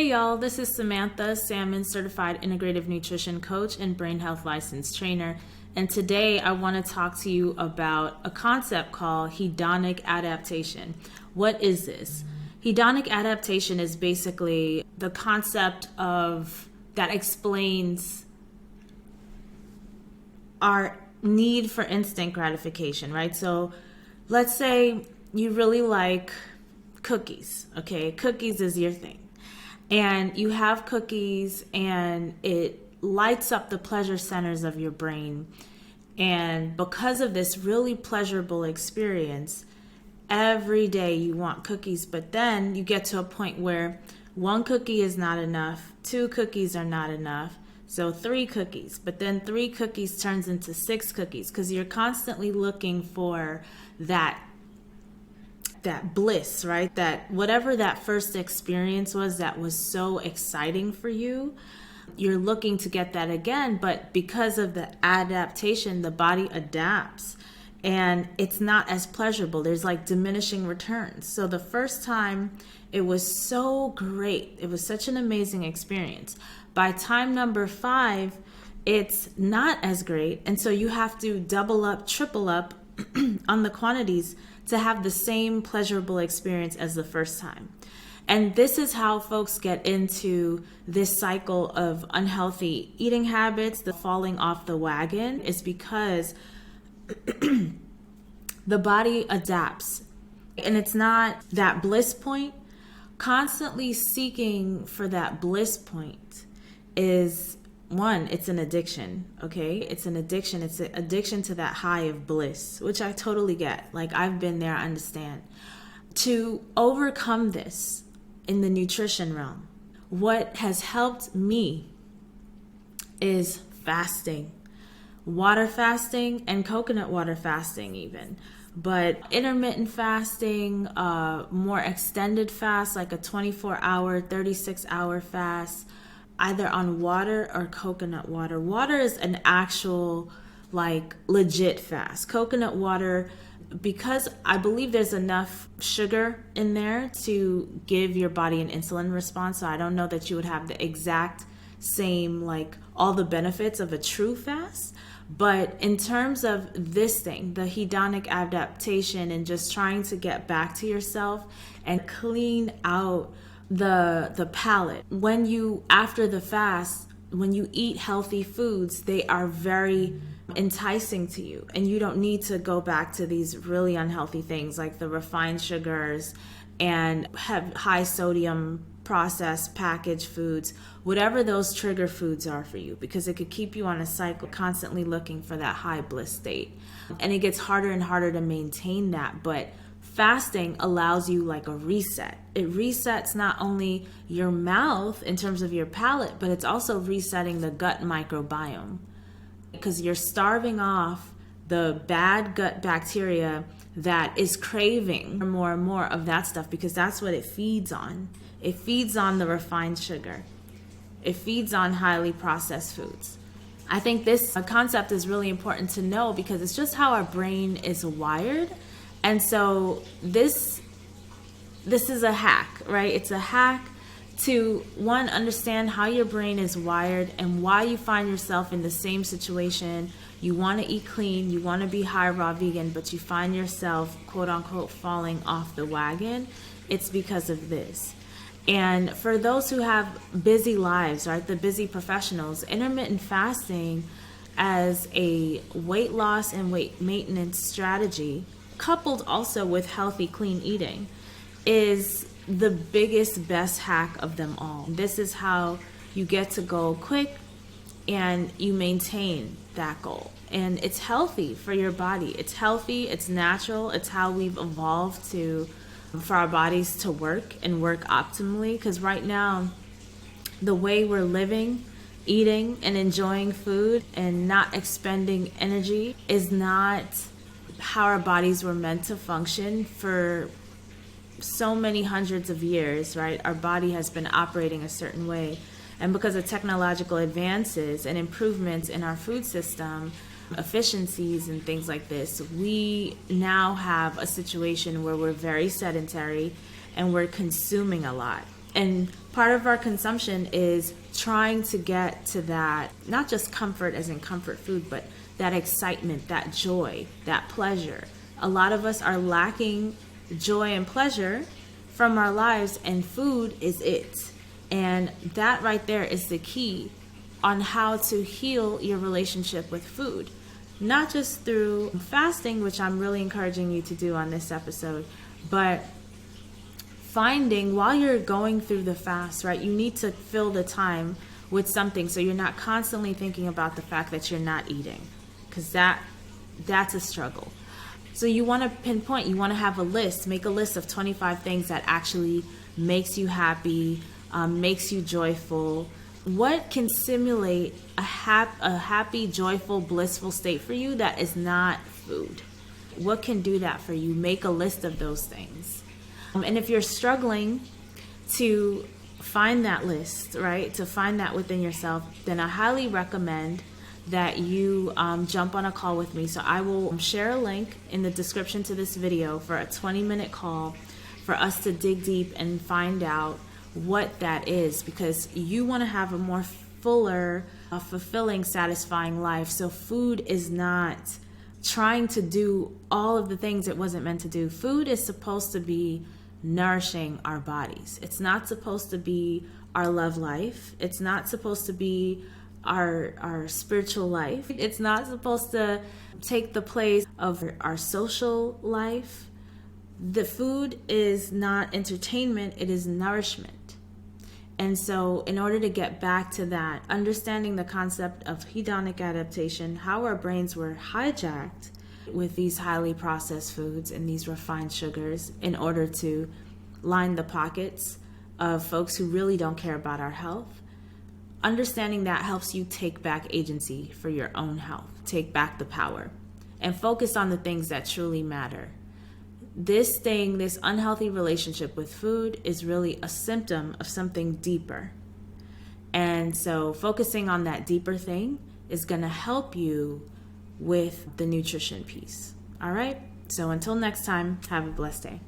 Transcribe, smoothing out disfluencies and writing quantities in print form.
Hey y'all, this is Samantha Salmon, certified integrative nutrition coach and brain health licensed trainer. And today I want to talk to you about a concept called hedonic adaptation. What is this? Hedonic adaptation is basically the concept that explains our need for instant gratification, right? So let's say you really like cookies, okay? Cookies is your thing. And you have cookies and it lights up the pleasure centers of your brain. And because of this really pleasurable experience, every day you want cookies, but then you get to a point where one cookie is not enough, two cookies are not enough, so 3 cookies, but then 3 cookies turns into 6 cookies because you're constantly looking for that bliss, right? That whatever that first experience was that was so exciting for you, you're looking to get that again, but because of the adaptation, the body adapts and it's not as pleasurable. There's like diminishing returns. So the first time it was so great. It was such an amazing experience. By time number 5, it's not as great. And so you have to double up, triple up on the quantities to have the same pleasurable experience as the first time. And this is how folks get into this cycle of unhealthy eating habits, the falling off the wagon, is because the body adapts. And it's not that bliss point. Constantly seeking for that bliss point is one, it's an addiction, okay? It's an addiction. It's an addiction to that high of bliss, which I totally get. Like, I've been there, I understand. To overcome this in the nutrition realm, what has helped me is fasting. Water fasting and coconut water fasting even. But intermittent fasting, more extended fast, like a 24-hour, 36-hour fast, either on water or coconut water. Water is an actual, like, legit fast. Coconut water, because I believe there's enough sugar in there to give your body an insulin response. So I don't know that you would have the exact same, like, all the benefits of a true fast. But in terms of this thing, the hedonic adaptation and just trying to get back to yourself and clean out the palate. When you, after the fast, when you eat healthy foods, they are very enticing to you. And you don't need to go back to these really unhealthy things like the refined sugars and have high sodium processed packaged foods, whatever those trigger foods are for you, because it could keep you on a cycle, constantly looking for that high bliss state. And it gets harder and harder to maintain that. But fasting allows you like a reset. It resets not only your mouth in terms of your palate, but it's also resetting the gut microbiome, because you're starving off the bad gut bacteria that is craving more and more of that stuff, because that's what it feeds on. It feeds on the refined sugar. It feeds on highly processed foods. I think this concept is really important to know because it's just how our brain is wired. And so this is a hack, right? It's a hack to, one, understand how your brain is wired and why you find yourself in the same situation. You want to eat clean, you want to be high raw vegan, but you find yourself, quote unquote, falling off the wagon. It's because of this. And for those who have busy lives, right, the busy professionals, intermittent fasting as a weight loss and weight maintenance strategy, coupled also with healthy, clean eating, is the biggest, best hack of them all. This is how you get to go quick and you maintain that goal. And it's healthy for your body. It's healthy, it's natural, it's how we've evolved for our bodies to work and work optimally. Because right now, the way we're living, eating, and enjoying food and not expending energy is not how our bodies were meant to function for so many hundreds of years, right? Our body has been operating a certain way. And because of technological advances and improvements in our food system, efficiencies and things like this, we now have a situation where we're very sedentary and we're consuming a lot. And part of our consumption is trying to get to that, not just comfort as in comfort food, but that excitement, that joy, that pleasure. A lot of us are lacking joy and pleasure from our lives, and food is it. And that right there is the key on how to heal your relationship with food. Not just through fasting, which I'm really encouraging you to do on this episode, but finding while you're going through the fast, right, you need to fill the time with something so you're not constantly thinking about the fact that you're not eating, because that's a struggle. So you want to pinpoint, you want to have a list, make a list of 25 things that actually makes you happy, makes you joyful. What can simulate a happy, joyful, blissful state for you that is not food? What can do that for you? Make a list of those things. And if you're struggling to find that list, right, to find that within yourself, then I highly recommend that you jump on a call with me. So I will share a link in the description to this video for a 20-minute call for us to dig deep and find out what that is, because you want to have a more fuller, fulfilling, satisfying life. So food is not trying to do all of the things it wasn't meant to do. Food is supposed to be nourishing our bodies. It's not supposed to be our love life. It's not supposed to be our spiritual life. It's not supposed to take the place of our social life. The food is not entertainment, it is nourishment. And so in order to get back to that, understanding the concept of hedonic adaptation, how our brains were hijacked with these highly processed foods and these refined sugars in order to line the pockets of folks who really don't care about our health. Understanding that helps you take back agency for your own health, take back the power, and focus on the things that truly matter. This unhealthy relationship with food is really a symptom of something deeper. And so focusing on that deeper thing is going to help you with the nutrition piece. All right? So until next time, have a blessed day.